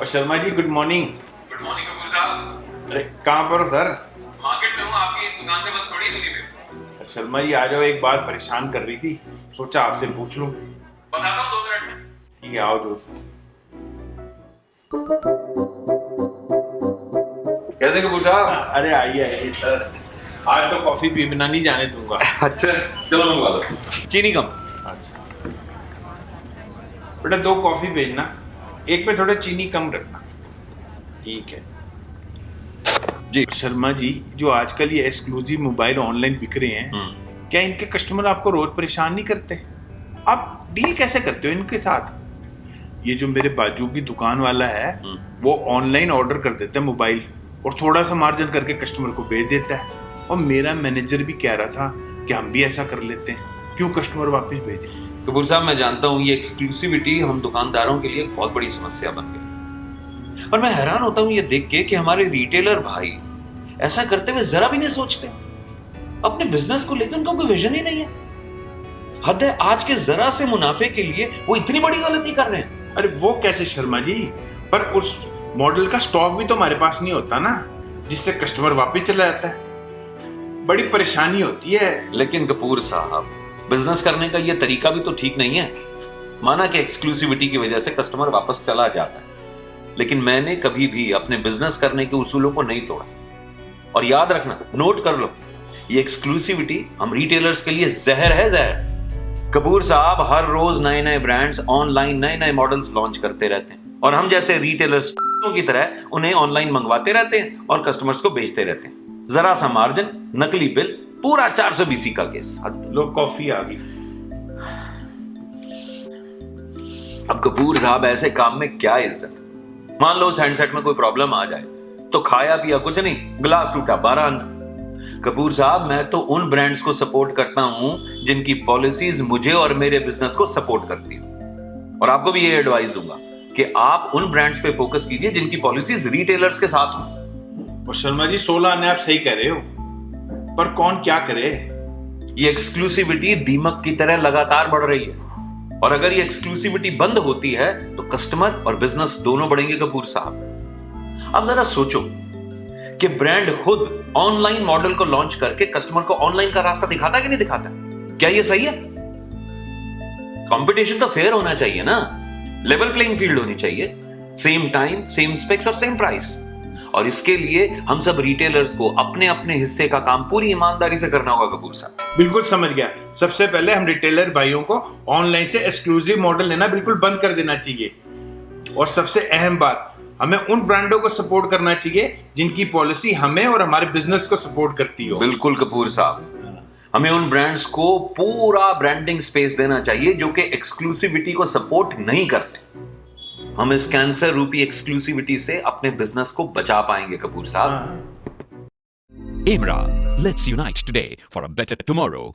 Sharma ji, good morning. Good morning Kapoor साहब। अरे कहाँ पर हो सर? मार्केट में हूँ, आपकी दुकान से बस थोड़ी दूरी पे। शर्मा जी आ जाओ, एक बात परेशान कर रही थी, सोचा आपसे पूछ लूं। बस आता हूँ 2 मिनट में। ठीक है, आओ दोस्त। कैसे कपूर साहब? अरे आइए आइए सर, आज तो कॉफी पी बिना नहीं जाने दूंगा। अच्छा चलो मंगवा दो, चीनी कम। अच्छा बेटा, 2 कॉफी भेजना, एक में थोड़ा चीनी कम रखना। ठीक है जी। शर्मा जी, जो आजकल ये एक्सक्लूसिव मोबाइल ऑनलाइन बिक रहे हैं, क्या इनके कस्टमर आपको रोज परेशान नहीं करते? आप डील कैसे करते हो इनके साथ? ये जो मेरे बाजू की दुकान वाला है, वो ऑनलाइन ऑर्डर कर देता है मोबाइल और थोड़ा सा मार्जिन करके कस्टमर को भेज देता है। और मेरा मैनेजर भी कह रहा था कि हम भी ऐसा कर लेते हैं, क्यों कस्टमर वापस भेजें? कपूर साहब मैं जानता हूँ ये एक्सक्लूसिविटी हम दुकानदारों के लिए एक बहुत बड़ी समस्या बन गई, पर मैं हैरान होता हूँ ये देख के कि हमारे रिटेलर भाई ऐसा करते हुए जरा भी नहीं सोचते। अपने बिजनेस को लेकर उनका कोई विजन ही नहीं है। हद है, आज के जरा से मुनाफे के लिए वो इतनी बड़ी गलती कर रहे हैं। अरे वो कैसे शर्मा जी? पर उस मॉडल का स्टॉक भी तो हमारे पास नहीं होता ना, जिससे कस्टमर वापस चला जाता है। बड़ी परेशानी होती है। लेकिन कपूर साहब, बिजनेस करने का ये तरीका भी तो ठीक नहीं है। माना कि एक्सक्लूसिविटी की वजह से कस्टमर वापस चला जाता है, लेकिन मैंने कभी भी अपने बिजनेस करने के उसूलों को नहीं तोड़ा। और याद रखना, नोट कर लो, ये एक्सक्लूसिविटी हम रिटेलर्स के लिए जहर है, जहर। कपूर साहब हर रोज नए नए ब्रांड्स ऑनलाइन नए नए मॉडल्स लॉन्च करते रहते हैं, और हम जैसे रिटेलर्स की तरह उन्हें ऑनलाइन मंगवाते रहते हैं और कस्टमर्स को बेचते रहते हैं। जरा सा मार्जिन, नकली बिल, पूरा 420 का केस। लो कॉफी आ गई। अब कपूर साहब ऐसे काम में क्या इज्जत? मान लो उस हैंडसेट में कोई प्रॉब्लम आ जाए तो खाया पिया कुछ नहीं, गिलास टूटा 12 आना। कपूर साहब मैं तो उन ब्रांड्स को सपोर्ट करता हूं जिनकी पॉलिसीज मुझे और मेरे बिजनेस को सपोर्ट करती हैं। और आपको भी ये एडवाइस दूंगा कि आप उन ब्रांड्स पे फोकस कीजिए जिनकी पॉलिसीज रिटेलर्स के साथ हों। और शर्मा जी 16 आने आप सही कह रहे हो, पर कौन क्या करे? ये एक्सक्लूसिविटी दीमक की तरह लगातार बढ़ रही है, और अगर ये एक्सक्लूसिविटी बंद होती है तो कस्टमर और बिजनेस दोनों बढ़ेंगे। कपूर साहब अब जरा सोचो कि ब्रांड खुद ऑनलाइन मॉडल को लॉन्च करके कस्टमर को ऑनलाइन का रास्ता दिखाता है कि नहीं दिखाता? क्या ये सही है? कंपटीशन तो फेयर होना चाहिए ना, लेवल प्लेइंग फील्ड होनी चाहिए, सेम टाइम, सेम स्पेक्स और सेम प्राइस। और इसके लिए हम सब रिटेलर्स को अपने अपने हिस्से का काम पूरी ईमानदारी से करना होगा। कपूर साहब बिल्कुल समझ गया। सबसे पहले हम रिटेलर भाइयों को ऑनलाइन से एक्सक्लूसिव मॉडल लेना बिल्कुल बंद कर देना चाहिए। और सबसे अहम बात, हमें उन ब्रांडों को सपोर्ट करना चाहिए जिनकी पॉलिसी हमें और हमारे बिजनेस को सपोर्ट करती हो। बिल्कुल कपूर साहब, हमें उन ब्रांड्स को पूरा ब्रांडिंग स्पेस देना चाहिए जो कि एक्सक्लूसिविटी को सपोर्ट नहीं करते। हम इस कैंसर रूपी एक्सक्लूसिविटी से अपने बिजनेस को बचा पाएंगे कपूर साहब। Imran, let's unite today for a better tomorrow.